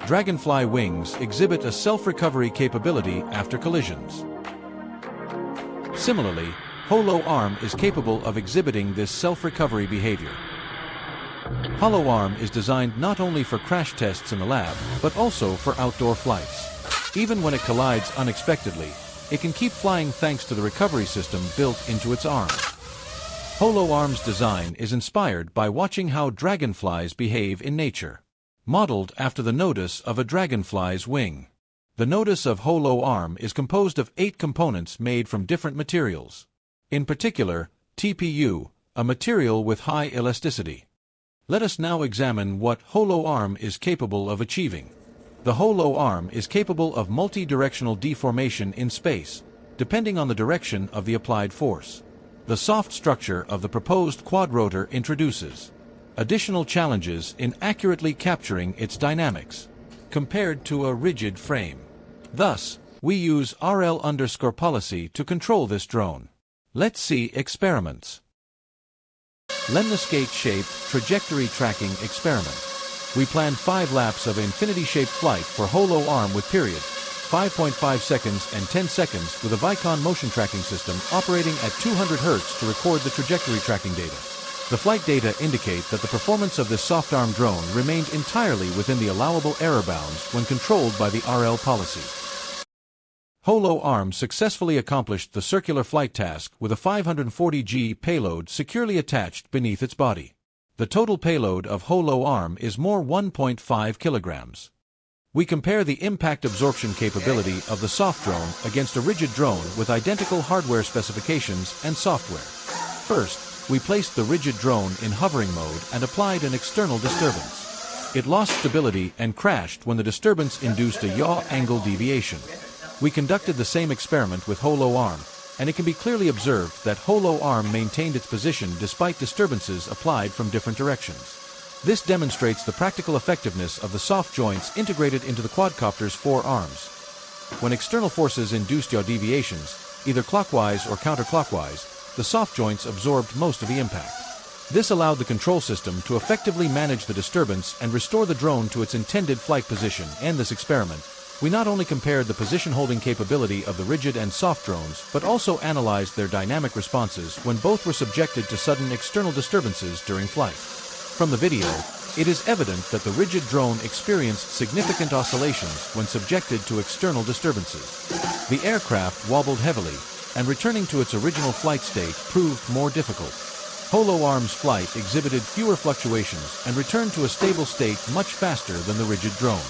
Dragonfly wings exhibit a self-recovery capability after collisions. Similarly, HoLoArm is capable of exhibiting this self-recovery behavior. HoLoArm is designed not only for crash tests in the lab, but also for outdoor flights. Even when it collides unexpectedly, it can keep flying thanks to the recovery system built into its arms. HoLoArm's design is inspired by watching how dragonflies behave in nature. Modeled after the nodus of a dragonfly's wing. The nodus of HoLoArm is composed of 8 components made from different materials. In particular, TPU, a material with high elasticity. Let us now examine what HoLoArm is capable of achieving. The HoLoArm is capable of multi-directional deformation in space, depending on the direction of the applied force. The soft structure of the proposed quadrotor introduces additional challenges in accurately capturing its dynamics, compared to a rigid frame. Thus, we use RL_policy to control this drone. Let's see experiments. Lemniscate-shaped trajectory tracking experiment. We planned 5 laps of infinity-shaped flight for HoLoArm with periods, 5.5 seconds and 10 seconds with a Vicon motion tracking system operating at 200 Hz to record the trajectory tracking data. The flight data indicate that the performance of this soft-arm drone remained entirely within the allowable error bounds when controlled by the RL policy. HoLoArm successfully accomplished the circular flight task with a 540 g payload securely attached beneath its body. The total payload of HoLoArm is more 1.5 kilograms. We compare the impact absorption capability of the soft drone against a rigid drone with identical hardware specifications and software. First, we placed the rigid drone in hovering mode and applied an external disturbance. It lost stability and crashed when the disturbance induced a yaw angle deviation. We conducted the same experiment with HoLoArm, and it can be clearly observed that HoLoArm maintained its position despite disturbances applied from different directions. This demonstrates the practical effectiveness of the soft joints integrated into the quadcopter's 4 arms. When external forces induced yaw deviations, either clockwise or counterclockwise, the soft joints absorbed most of the impact. This allowed the control system to effectively manage the disturbance and restore the drone to its intended flight position. In this experiment, we not only compared the position-holding capability of the rigid and soft drones, but also analyzed their dynamic responses when both were subjected to sudden external disturbances during flight. From the video, it is evident that the rigid drone experienced significant oscillations when subjected to external disturbances. The aircraft wobbled heavily, and returning to its original flight state proved more difficult. HoLoArm's flight exhibited fewer fluctuations and returned to a stable state much faster than the rigid drone.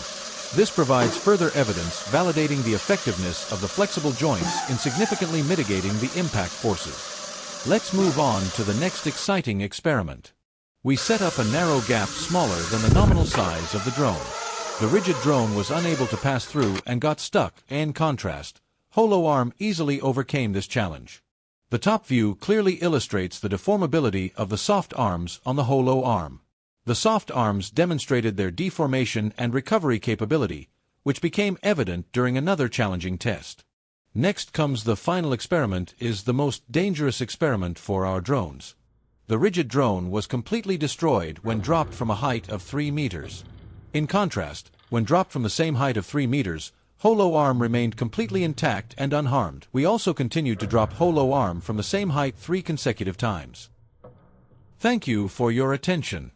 This provides further evidence validating the effectiveness of the flexible joints in significantly mitigating the impact forces. Let's move on to the next exciting experiment. We set up a narrow gap smaller than the nominal size of the drone. The rigid drone was unable to pass through and got stuck. In contrast, HoLoArm easily overcame this challenge. The top view clearly illustrates the deformability of the soft arms on the HoLoArm. The soft arms demonstrated their deformation and recovery capability, which became evident during another challenging test. Next comes the final experiment, is the most dangerous experiment for our drones. The rigid drone was completely destroyed when dropped from a height of 3 meters. In contrast, when dropped from the same height of 3 meters, HoLoArm remained completely intact and unharmed. We also continued to drop HoLoArm from the same height 3 consecutive times. Thank you for your attention.